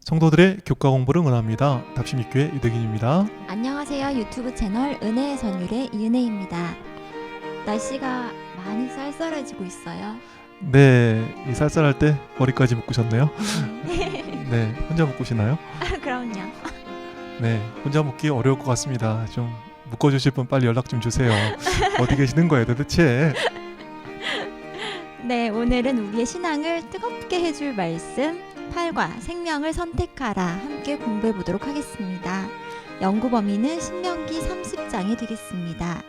성도들의 교과 공부를 응원합니다. 답심입교회 유대균입니다. 안녕하세요. 유튜브 채널 은혜의 전율의 이은혜입니다. 날씨가 많이 쌀쌀해지고 있어요. 네, 이 쌀쌀할 때 머리까지 묶으셨네요. 네. 네, 혼자 묶으시나요? 그럼요. 네, 혼자 묶기 어려울 것 같습니다. 좀 묶어주실 분 빨리 연락 좀 주세요. 어디 계시는 거예요 도대체? 네, 오늘은 우리의 신앙을 뜨겁게 해줄 말씀 8과 생명을 선택하라 함께 공부해 보도록 하겠습니다. 연구 범위는 신명기 30장이 되겠습니다.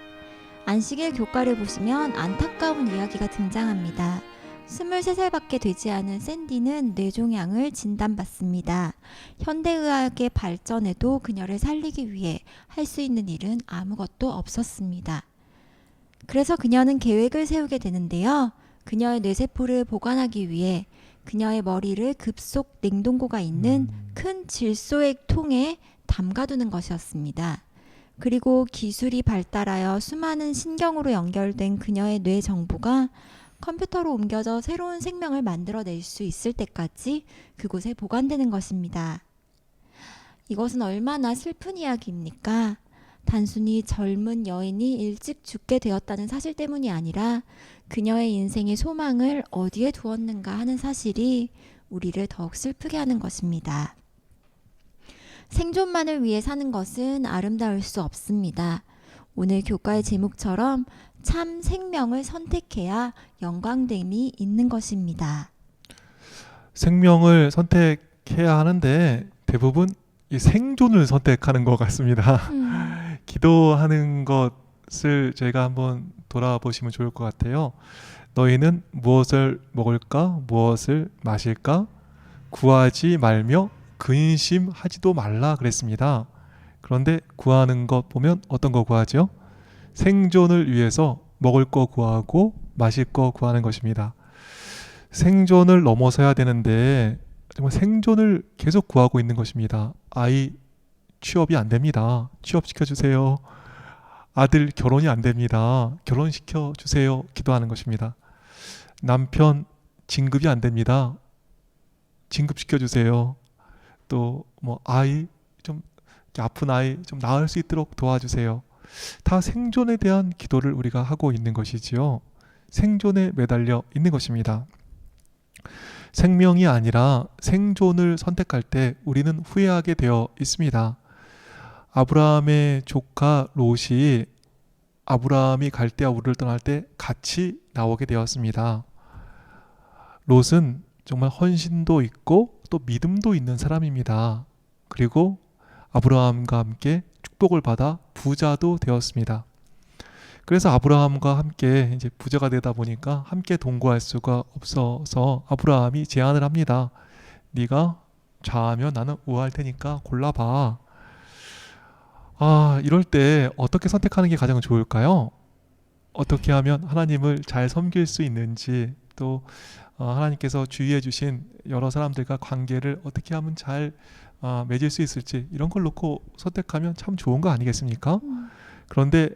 안식일 교과를 보시면 안타까운 이야기가 등장합니다. 23살밖에 되지 않은 샌디는 뇌종양을 진단받습니다. 현대의학의 발전에도 그녀를 살리기 위해 할 수 있는 일은 아무것도 없었습니다. 그래서 그녀는 계획을 세우게 되는데요. 그녀의 뇌세포를 보관하기 위해 그녀의 머리를 급속 냉동고가 있는 큰 질소의 통에 담가두는 것이었습니다. 그리고 기술이 발달하여 수많은 신경으로 연결된 그녀의 뇌 정보가 컴퓨터로 옮겨져 새로운 생명을 만들어낼 수 있을 때까지 그곳에 보관되는 것입니다. 이것은 얼마나 슬픈 이야기입니까? 단순히 젊은 여인이 일찍 죽게 되었다는 사실 때문이 아니라 그녀의 인생의 소망을 어디에 두었는가 하는 사실이 우리를 더욱 슬프게 하는 것입니다. 생존만을 위해 사는 것은 아름다울 수 없습니다. 오늘 교과의 제목처럼 참 생명을 선택해야 영광됨이 있는 것입니다. 생명을 선택해야 하는데 대부분 이 생존을 선택하는 것 같습니다. 기도하는 것을 저희가 한번 돌아보시면 좋을 것 같아요. 너희는 무엇을 먹을까? 무엇을 마실까? 구하지 말며 근심하지도 말라 그랬습니다. 그런데 구하는 것 보면 어떤 거 구하죠? 생존을 위해서 먹을 거 구하고 마실 거 구하는 것입니다. 생존을 넘어서야 되는데 정말 생존을 계속 구하고 있는 것입니다. 아이 취업이 안 됩니다. 취업시켜 주세요. 아들 결혼이 안 됩니다. 결혼시켜 주세요. 기도하는 것입니다. 남편 진급이 안 됩니다. 진급시켜 주세요. 또 뭐 아이 좀 아픈 아이 좀 나을 수 있도록 도와주세요. 다 생존에 대한 기도를 우리가 하고 있는 것이지요. 생존에 매달려 있는 것입니다. 생명이 아니라 생존을 선택할 때 우리는 후회하게 되어 있습니다. 아브라함의 조카 롯이 아브라함이 갈대아 우르를 떠날 때 같이 나오게 되었습니다. 롯은 정말 헌신도 있고 또 믿음도 있는 사람입니다. 그리고 아브라함과 함께 축복을 받아 부자도 되었습니다. 그래서 아브라함과 함께 이제 부자가 되다 보니까 함께 동거할 수가 없어서 아브라함이 제안을 합니다. 네가 좌하면 나는 우할 테니까 골라봐. 이럴 때 어떻게 선택하는 게 가장 좋을까요? 어떻게 하면 하나님을 잘 섬길 수 있는지 또 하나님께서 주위해 주신 여러 사람들과 관계를 어떻게 하면 잘 맺을 수 있을지 이런 걸 놓고 선택하면 참 좋은 거 아니겠습니까? 그런데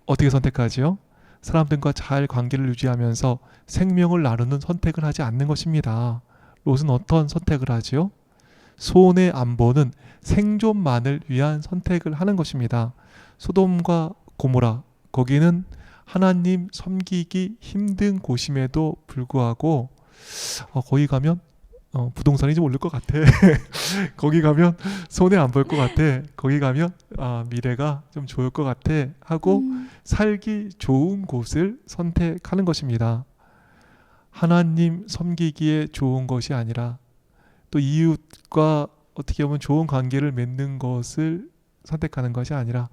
어떻게 선택하지요? 사람들과 잘 관계를 유지하면서 생명을 나누는 선택을 하지 않는 것입니다. 롯은 어떤 선택을 하지요? 손해 안 보는 생존만을 위한 선택을 하는 것입니다. 소돔과 고모라 거기는 하나님 섬기기 힘든 곳임에도 불구하고 거기 가면 부동산이 좀 오를 것 같아. 거기 가면 손해 안 볼 것 같아. 거기 가면 미래가 좀 좋을 것 같아 하고 살기 좋은 곳을 선택하는 것입니다. 하나님 섬기기에 좋은 것이 아니라 또 이웃과 어떻게 보면 좋은 관계를 맺는 것을 선택하는 것이 아니라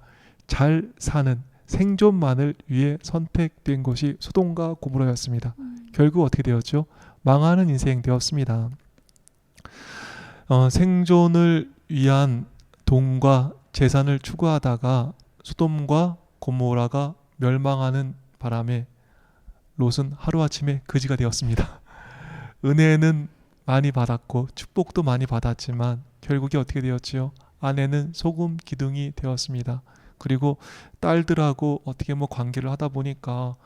잘 사는 생존만을 위해 선택된 것이 소돔과 고모라였습니다. 결국 어떻게 되었죠? 망하는 인생 되었습니다. 생존을 위한 돈과 재산을 추구하다가 소돔과 고모라가 멸망하는 바람에 롯은 하루아침에 거지가 되었습니다. 은혜는 많이 받았고 축복도 많이 받았지만 결국에 어떻게 되었지요? 아내는 소금 기둥이 되었습니다. 그리고 딸들하고 어떻게 관계를 하다 보니까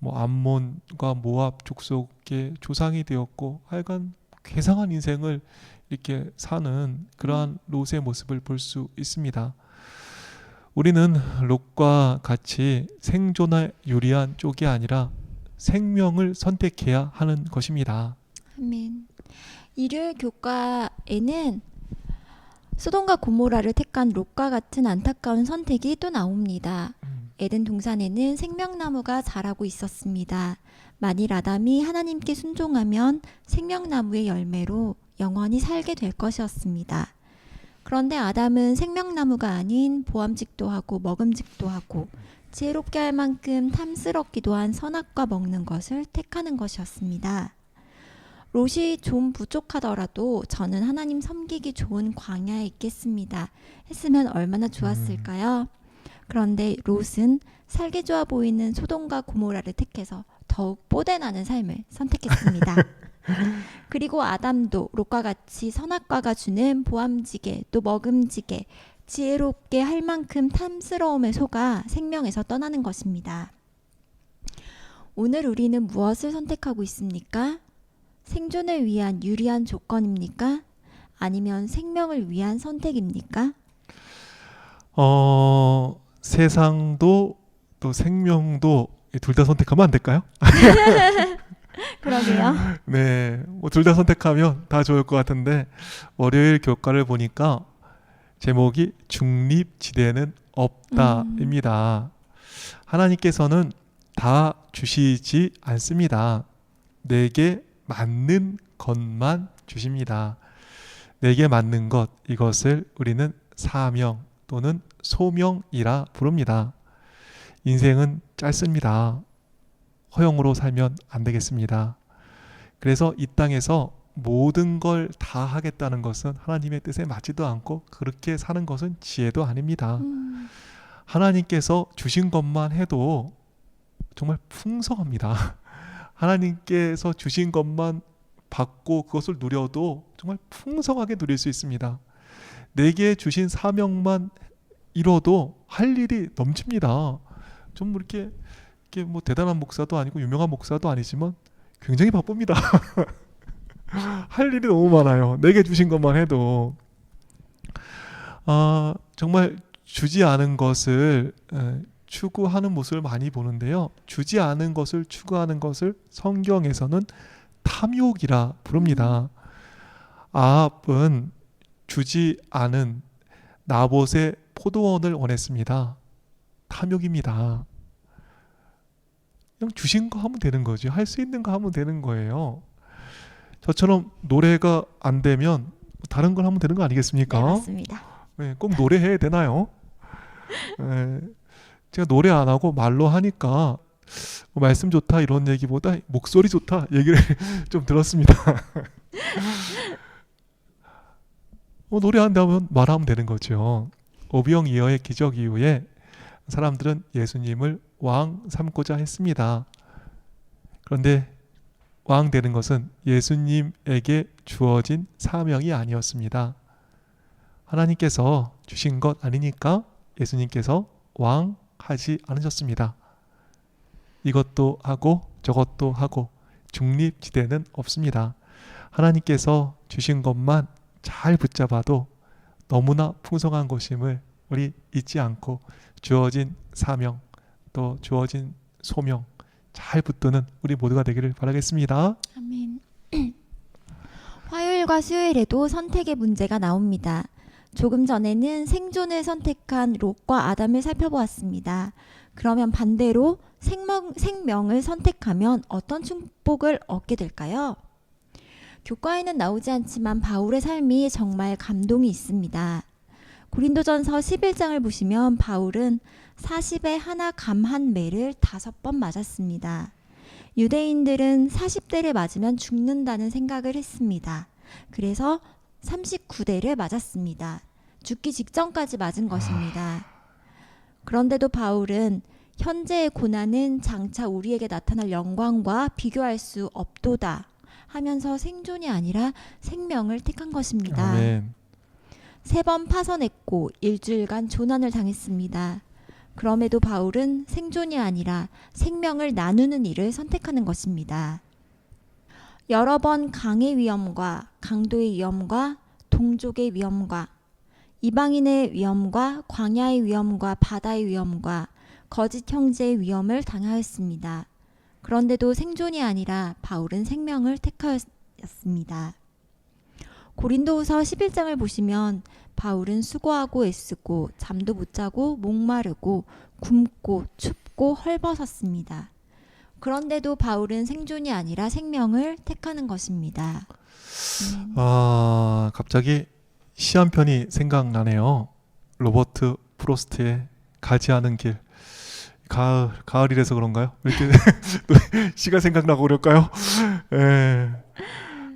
암몬과 모압 족속의 조상이 되었고 하여간 괴상한 인생을 이렇게 사는 그러한 롯의 모습을 볼 수 있습니다. 우리는 롯과 같이 생존에 유리한 쪽이 아니라 생명을 선택해야 하는 것입니다. 아멘. 일요일 교과에는 소돔과 고모라를 택한 롯과 같은 안타까운 선택이 또 나옵니다. 에덴 동산에는 생명나무가 자라고 있었습니다. 만일 아담이 하나님께 순종하면 생명나무의 열매로 영원히 살게 될 것이었습니다. 그런데 아담은 생명나무가 아닌 보암직도 하고 먹음직도 하고 지혜롭게 할 만큼 탐스럽기도 한 선악과 먹는 것을 택하는 것이었습니다. 롯이 좀 부족하더라도 저는 하나님 섬기기 좋은 광야에 있겠습니다 했으면 얼마나 좋았을까요? 그런데 롯은 살기 좋아 보이는 소돔과 고모라를 택해서 더욱 뽀대나는 삶을 선택했습니다. 그리고 아담도 롯과 같이 선악과가 주는 보암지게 또 먹음지게 지혜롭게 할 만큼 탐스러움에 속아 생명에서 떠나는 것입니다. 오늘 우리는 무엇을 선택하고 있습니까? 생존을 위한 유리한 조건입니까? 아니면 생명을 위한 선택입니까? 세상도 또 생명도 둘 다 선택하면 안 될까요? 그러게요. 네, 둘 다 선택하면 다 좋을 것 같은데 월요일 교과를 보니까 제목이 중립지대는 없다입니다. 하나님께서는 다 주시지 않습니다. 내게 맞는 것만 주십니다. 내게 맞는 것, 이것을 우리는 사명 또는 소명이라 부릅니다. 인생은 짧습니다. 허영으로 살면 안 되겠습니다. 그래서 이 땅에서 모든 걸 다 하겠다는 것은 하나님의 뜻에 맞지도 않고 그렇게 사는 것은 지혜도 아닙니다. 하나님께서 주신 것만 해도 정말 풍성합니다. 하나님께서 주신 것만 받고 그것을 누려도 정말 풍성하게 누릴 수 있습니다. 내게 주신 사명만 이뤄도 할 일이 넘칩니다. 좀 이렇게 뭐 대단한 목사도 아니고 유명한 목사도 아니지만 굉장히 바쁩니다. 할 일이 너무 많아요. 내게 주신 것만 해도. 정말 주지 않은 것을 추구하는 모습을 많이 보는데요. 주지 않은 것을 추구하는 것을 성경에서는 탐욕이라 부릅니다. 아합은 주지 않은 나봇의 포도원을 원했습니다. 탐욕입니다. 그냥 주신 거 하면 되는 거지. 할 수 있는 거 하면 되는 거예요. 저처럼 노래가 안 되면 다른 걸 하면 되는 거 아니겠습니까? 네, 맞습니다. 네, 꼭 노래해야 되나요? 네, 제가 노래 안 하고 말로 하니까 말씀 좋다 이런 얘기보다 목소리 좋다 얘기를 좀 들었습니다. 노래 한다면 말하면 되는 거죠. 오병 이어의 기적 이후에 사람들은 예수님을 왕 삼고자 했습니다. 그런데 왕 되는 것은 예수님에게 주어진 사명이 아니었습니다. 하나님께서 주신 것 아니니까 예수님께서 왕 하지 않으셨습니다. 이것도 하고 저것도 하고 중립지대는 없습니다. 하나님께서 주신 것만 잘 붙잡아도 너무나 풍성한 것임을 우리 잊지 않고 주어진 사명 또 주어진 소명 잘 붙드는 우리 모두가 되기를 바라겠습니다. 아멘. 화요일과 수요일에도 선택의 문제가 나옵니다. 조금 전에는 생존을 선택한 롯과 아담을 살펴보았습니다. 그러면 반대로 생명을 선택하면 어떤 축복을 얻게 될까요? 교과에는 나오지 않지만 바울의 삶이 정말 감동이 있습니다. 고린도전서 11장을 보시면 바울은 40에 하나 감 한 매를 5번 맞았습니다. 유대인들은 40대를 맞으면 죽는다는 생각을 했습니다. 그래서 39대를 맞았습니다. 죽기 직전까지 맞은 것입니다. 그런데도 바울은 현재의 고난은 장차 우리에게 나타날 영광과 비교할 수 없도다 하면서 생존이 아니라 생명을 택한 것입니다. 아멘. 3번 파선했고 일주일간 조난을 당했습니다. 그럼에도 바울은 생존이 아니라 생명을 나누는 일을 선택하는 것입니다. 여러 번 강의 위험과 강도의 위험과 동족의 위험과 이방인의 위험과 광야의 위험과 바다의 위험과 거짓 형제의 위험을 당하였습니다. 그런데도 생존이 아니라 바울은 생명을 택하였습니다. 고린도후서 11장을 보시면 바울은 수고하고 애쓰고 잠도 못 자고 목마르고 굶고 춥고 헐벗었습니다. 그런데도 바울은 생존이 아니라 생명을 택하는 것입니다. 갑자기 시 한 편이 생각나네요. 로버트 프로스트의 가지 않은 길. 가을이라서 그런가요? 왜 이렇게 또 시가 생각나고 그럴까요? 예.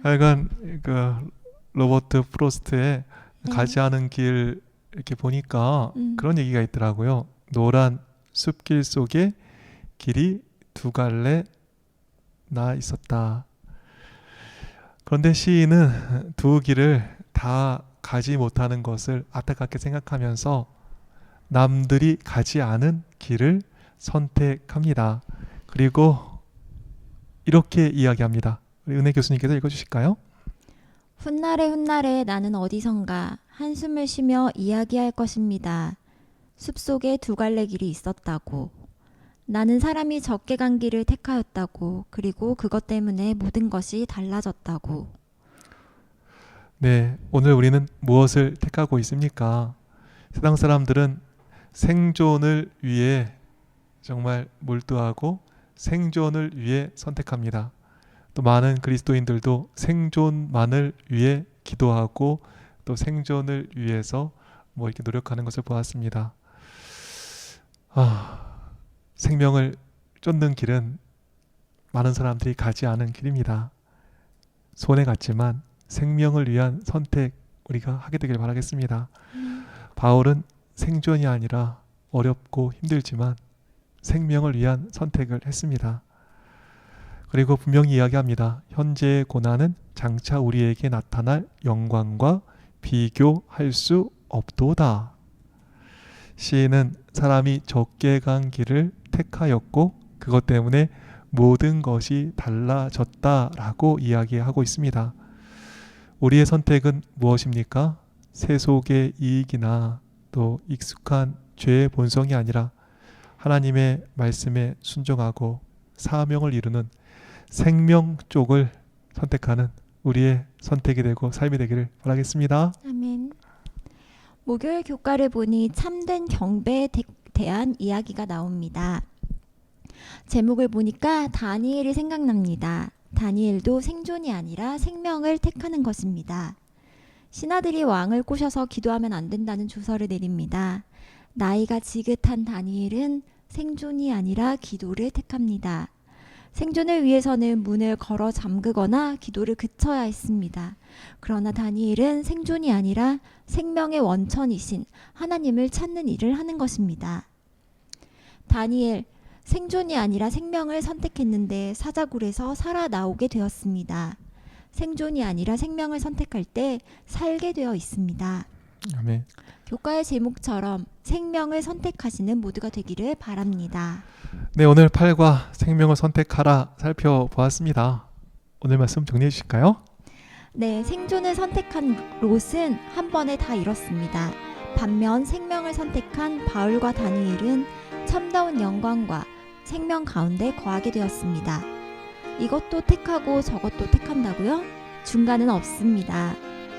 하여간 그 로버트 프로스트의 가지 않은 길 이렇게 보니까 그런 얘기가 있더라고요. 노란 숲길 속에 길이 두 갈래 나 있었다. 그런데 시인은 두 길을 다 가지 못하는 것을 안타깝게 생각하면서 남들이 가지 않은 길을 선택합니다. 그리고 이렇게 이야기합니다. 우리 은혜 교수님께서 읽어주실까요? 훗날에 훗날에 나는 어디선가 한숨을 쉬며 이야기할 것입니다. 숲속에 두 갈래 길이 있었다고. 나는 사람이 적게 간 길을 택하였다고. 그리고 그것 때문에 모든 것이 달라졌다고. 네, 오늘 우리는 무엇을 택하고 있습니까? 세상 사람들은 생존을 위해 정말 몰두하고 생존을 위해 선택합니다. 또 많은 그리스도인들도 생존만을 위해 기도하고 또 생존을 위해서 이렇게 노력하는 것을 보았습니다. 생명을 쫓는 길은 많은 사람들이 가지 않은 길입니다. 손해 갔지만 생명을 위한 선택 우리가 하게 되길 바라겠습니다. 바울은 생존이 아니라 어렵고 힘들지만 생명을 위한 선택을 했습니다. 그리고 분명히 이야기합니다. 현재의 고난은 장차 우리에게 나타날 영광과 비교할 수 없도다. 시인은 사람이 적게 간 길을 택하였고 그것 때문에 모든 것이 달라졌다라고 이야기하고 있습니다. 우리의 선택은 무엇입니까? 세속의 이익이나 또 익숙한 죄의 본성이 아니라 하나님의 말씀에 순종하고 사명을 이루는 생명 쪽을 선택하는 우리의 선택이 되고 삶이 되기를 바라겠습니다. 아멘. 목요일 교과를 보니 참된 경배에 대한 이야기가 나옵니다. 제목을 보니까 다니엘이 생각납니다. 다니엘도 생존이 아니라 생명을 택하는 것입니다. 신하들이 왕을 꼬셔서 기도하면 안 된다는 조서를 내립니다. 나이가 지긋한 다니엘은 생존이 아니라 기도를 택합니다. 생존을 위해서는 문을 걸어 잠그거나 기도를 그쳐야 했습니다. 그러나 다니엘은 생존이 아니라 생명의 원천이신 하나님을 찾는 일을 하는 것입니다. 다니엘, 생존이 아니라 생명을 선택했는데 사자굴에서 살아나오게 되었습니다. 생존이 아니라 생명을 선택할 때 살게 되어 있습니다. 아멘. 교과의 제목처럼 생명을 선택하시는 모두가 되기를 바랍니다. 네, 오늘 8과 생명을 선택하라 살펴보았습니다. 오늘 말씀 정리해 주실까요? 네, 생존을 선택한 롯은 한 번에 다 잃었습니다. 반면 생명을 선택한 바울과 다니엘은 참다운 영광과 생명 가운데 거하게 되었습니다. 이것도 택하고 저것도 택한다고요? 중간은 없습니다.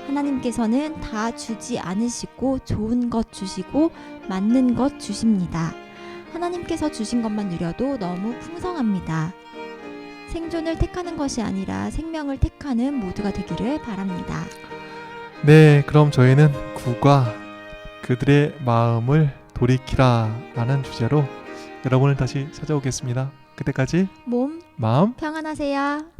하나님께서는 다 주지 않으시고 좋은 것 주시고 맞는 것 주십니다. 하나님께서 주신 것만 누려도 너무 풍성합니다. 생존을 택하는 것이 아니라 생명을 택하는 모두가 되기를 바랍니다. 네, 그럼 저희는 9과 그들의 마음을 돌이키라 라는 주제로 여러분을 다시 찾아오겠습니다. 그때까지 몸 마음 평안하세요.